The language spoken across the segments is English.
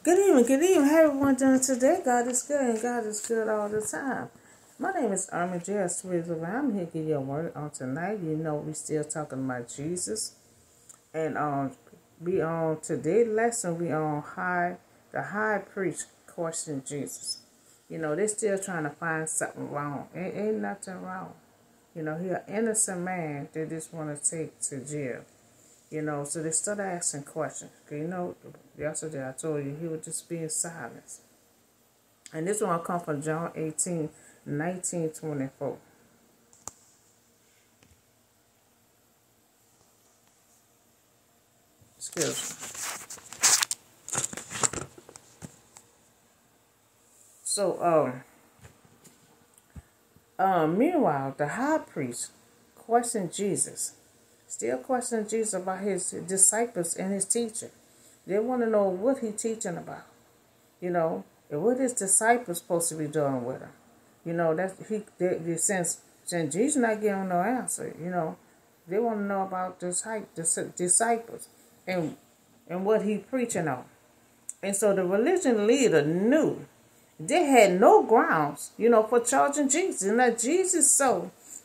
Good evening. How everyone doing today? God is good and God is good all the time. My name is Armin J. Sweet. I'm here to give you a word on tonight. You know we still talking about Jesus. And we on today's lesson we on the high priest questioned Jesus. You know, they still trying to find something wrong. Ain't nothing wrong. You know, he an innocent man they just want to take to jail. You know, so they started asking questions. You know, yesterday I told you he was just being silenced. And this one comes from John 18:19-24. Excuse me. So, meanwhile, the high priest questioned Jesus. Still questioning Jesus about his disciples and his teaching. They want to know what he teaching about. You know, and what his disciples supposed to be doing with him. You know, since Jesus not giving no answer, you know, they want to know about the disciples and what he preaching on. And so the religion leader knew they had no grounds, you know, for charging Jesus. And that Jesus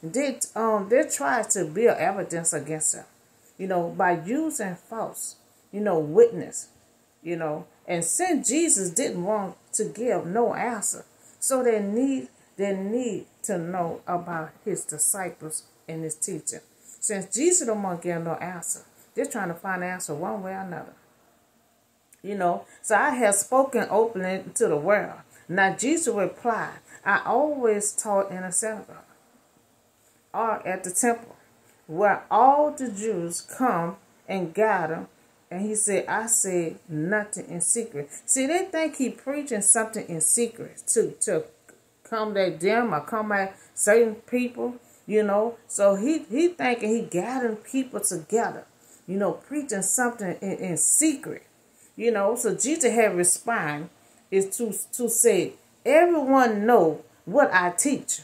they tried to build evidence against him, you know, by using false, you know, witness, you know. And since Jesus didn't want to give no answer, so they need to know about his disciples and his teaching. Since Jesus don't want to give no answer, they're trying to find an answer one way or another. You know, so I have spoken openly to the world. Now Jesus replied, I always taught in a synagogue or at the temple, where all the Jews come and gather. And he said, I said nothing in secret. See, they think he preaching something in secret to combat them or combat certain people, you know. So he thinking he gathering people together, you know, preaching something in secret, you know. So Jesus had respond is to say, everyone know what I teach,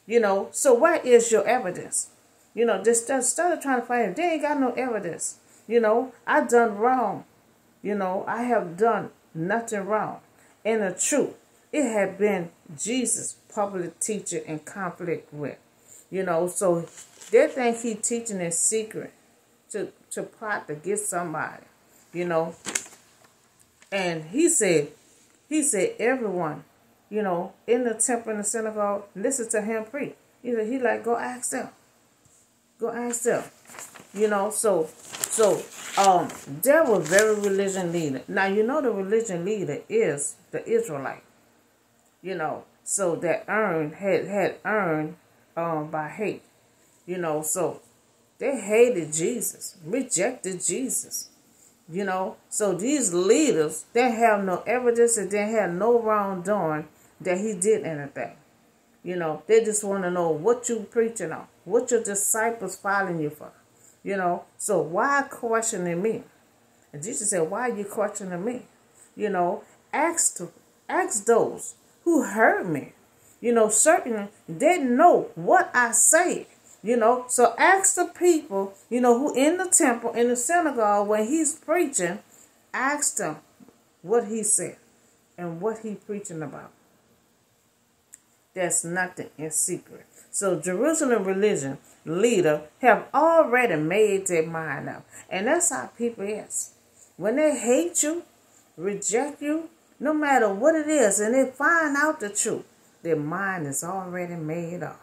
you know. So where is your evidence? You know, just started trying to find it. They ain't got no evidence. You know, I done wrong. You know, I have done nothing wrong. And the truth, it had been Jesus' public teaching in conflict with. You know, so they think he teaching in secret to plot to get somebody. You know, and he said everyone, you know, in the temple and the synagogue, listen to him preach. He like, go ask them. Go ask them. You know, so there was very religion leader. Now, you know, the religion leader is the Israelite. You know, so that had earned by hate. You know, so they hated Jesus, rejected Jesus. You know, so these leaders, they have no evidence and they have no wrongdoing that he did anything. You know, they just want to know what you preaching on, what your disciples following you for. You know, so why questioning me? And Jesus said, why are you questioning me? You know, ask those who heard me. You know, certainly they know what I say. You know, so ask the people, you know, who in the temple, in the synagogue, when he's preaching, ask them what he said and what he preaching about. There's nothing in secret. So Jerusalem religion leader have already made their mind up. And that's how people is. When they hate you, reject you, no matter what it is, and they find out the truth, their mind is already made up.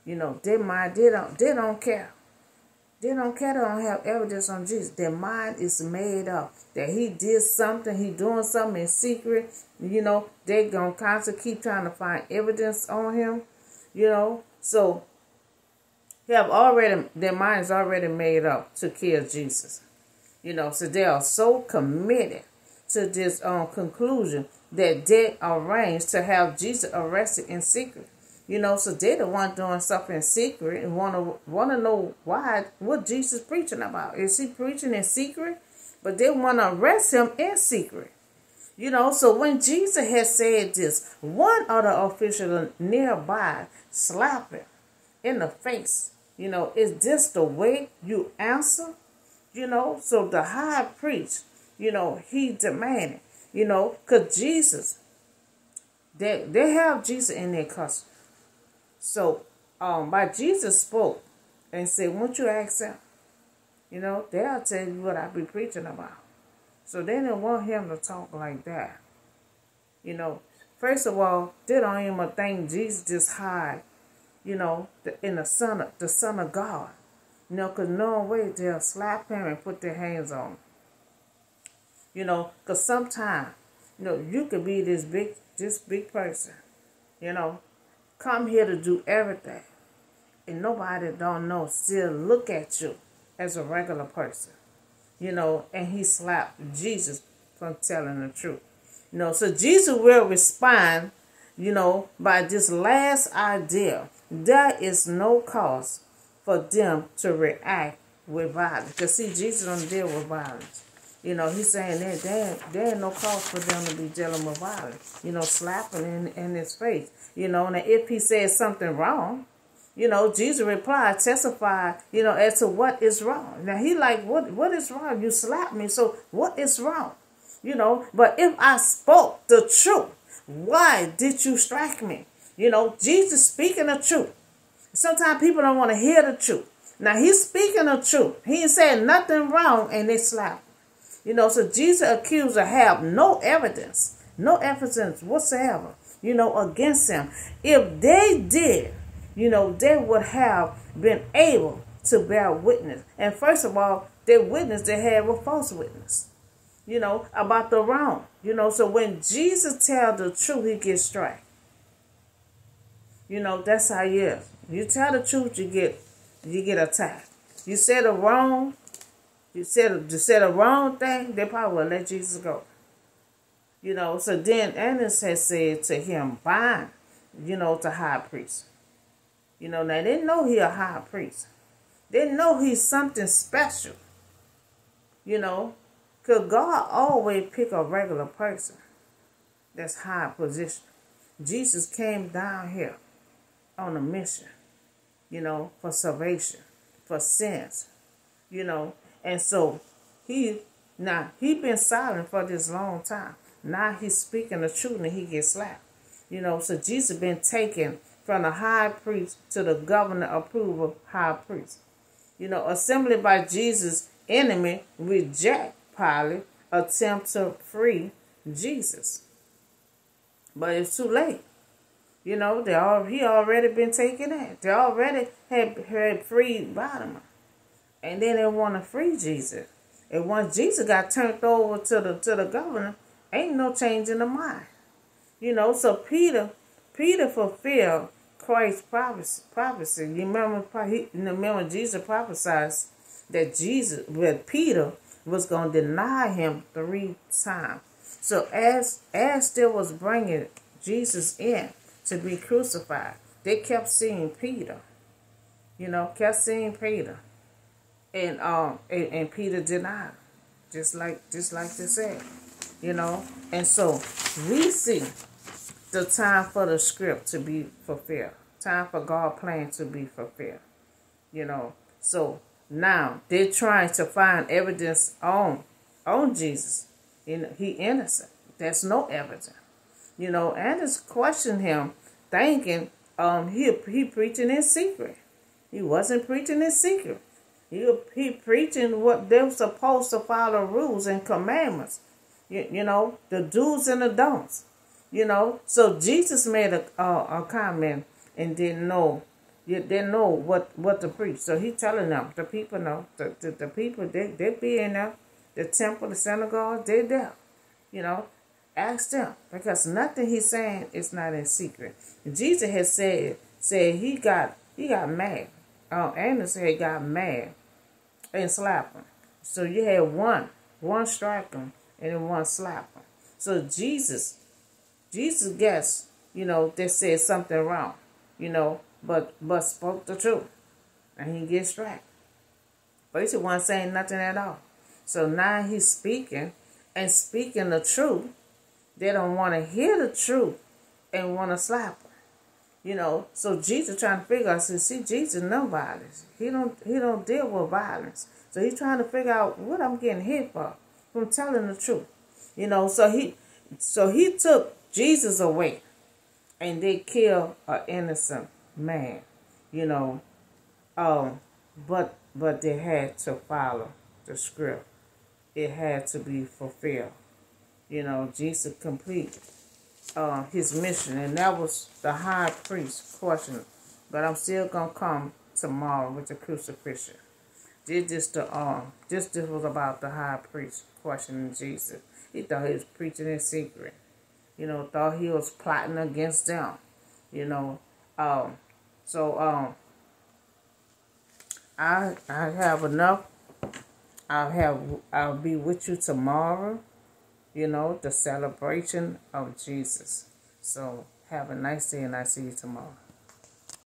You know, their mind, they don't care. They don't care. They don't have evidence on Jesus. Their mind is made up that he did something, he doing something in secret. You know, they gonna constantly keep trying to find evidence on him. You know, so their mind is already made up to kill Jesus. You know, so they are so committed to this conclusion that they arranged to have Jesus arrested in secret. You know, so they're the one doing stuff in secret and want to know what Jesus preaching about. Is he preaching in secret? But they want to arrest him in secret. You know, so when Jesus had said this, one of the officials nearby slapped him in the face. You know, is this the way you answer? You know, so the high priest, you know, he demanded, You know, because Jesus, they have Jesus in their custody. So, by Jesus spoke and said, won't you ask them? You know, they'll tell you what I be preaching about. So they didn't want him to talk like that. You know, first of all, they don't even think Jesus just hide, you know, in the Son of God. You know, because no way they'll slap him and put their hands on him. You know, because sometimes, you know, you could be this big person, you know, come here to do everything. And nobody don't know still look at you as a regular person. You know, and he slapped Jesus from telling the truth. You know, so Jesus will respond, you know, by this last idea. There is no cause for them to react with violence. Because see, Jesus don't deal with violence. You know, he's saying that there ain't no cause for them to be dealing with violence. You know, slapping in his face. You know, and if he says something wrong, you know, Jesus replied, testify, you know, as to what is wrong. Now, he like, what is wrong? You slapped me, so what is wrong? You know, but if I spoke the truth, why did you strike me? You know, Jesus speaking the truth. Sometimes people don't want to hear the truth. Now, he's speaking the truth. He ain't saying nothing wrong, and they slap him. You know, so Jesus accused to have no evidence whatsoever, you know, against him. If they did, you know, they would have been able to bear witness. And first of all, their witness they had was false witness, you know, about the wrong. You know, so when Jesus tells the truth, he gets struck. You know, that's how he is. You tell the truth, you get attacked. You said the wrong, you said a wrong thing, they probably will let Jesus go. You know, so then Annas had said to him, bind, you know, to high priest. You know, now they didn't know he a high priest. They didn't know he's something special. You know, because God always pick a regular person that's high position. Jesus came down here on a mission, you know, for salvation, for sins, you know. And so he been silent for this long time. Now he's speaking the truth and he gets slapped. You know, so Jesus been taken from the high priest to the governor approval high priest. You know, assembled by Jesus' enemy reject Pilate, attempt to free Jesus. But it's too late. You know, he already been taken in. They already had freed Bartimaeus. And then they want to free Jesus. And once Jesus got turned over to the governor, ain't no change in the mind. You know, so Peter fulfilled Christ's prophecy. You remember Jesus prophesied that Peter was going to deny him 3 times. So as they was bringing Jesus in to be crucified, they kept seeing Peter. You know, And Peter denied, just like they said, you know. And so we see the time for the script to be fulfilled, time for God's plan to be fulfilled, you know. So now they're trying to find evidence on Jesus. You know, he innocent. There's no evidence, you know. And it's questioned him, thinking he preaching in secret. He wasn't preaching in secret. He preaching what they're supposed to follow, rules and commandments. You know, the do's and the don'ts. You know, so Jesus made a comment and didn't know what to preach. So he telling them, the people know, the people, they be in there, the temple, the synagogue, they there. You know, ask them, because nothing he's saying is not in secret. Jesus has said he got mad. Annas said he got mad and slapped him. So you had one strike him and then one slap him. So Jesus guessed, you know, they said something wrong, you know, but spoke the truth, and he gets struck. But he wasn't saying nothing at all. So now he's speaking the truth. They don't want to hear the truth and want to slap him. You know, so Jesus trying to figure out, see, Jesus no violence. He don't deal with violence. So he's trying to figure out what I'm getting hit for from telling the truth. So he took Jesus away, and they killed an innocent man. You know, but they had to follow the script. It had to be fulfilled. Jesus complete his mission, and that was the high priest question. But I'm still gonna come tomorrow with the crucifixion. This was about the high priest questioning Jesus. He thought he was preaching in secret. Thought he was plotting against them. You know, so I have enough. I'll be with you tomorrow. The celebration of Jesus. So have a nice day, and I'll see you tomorrow.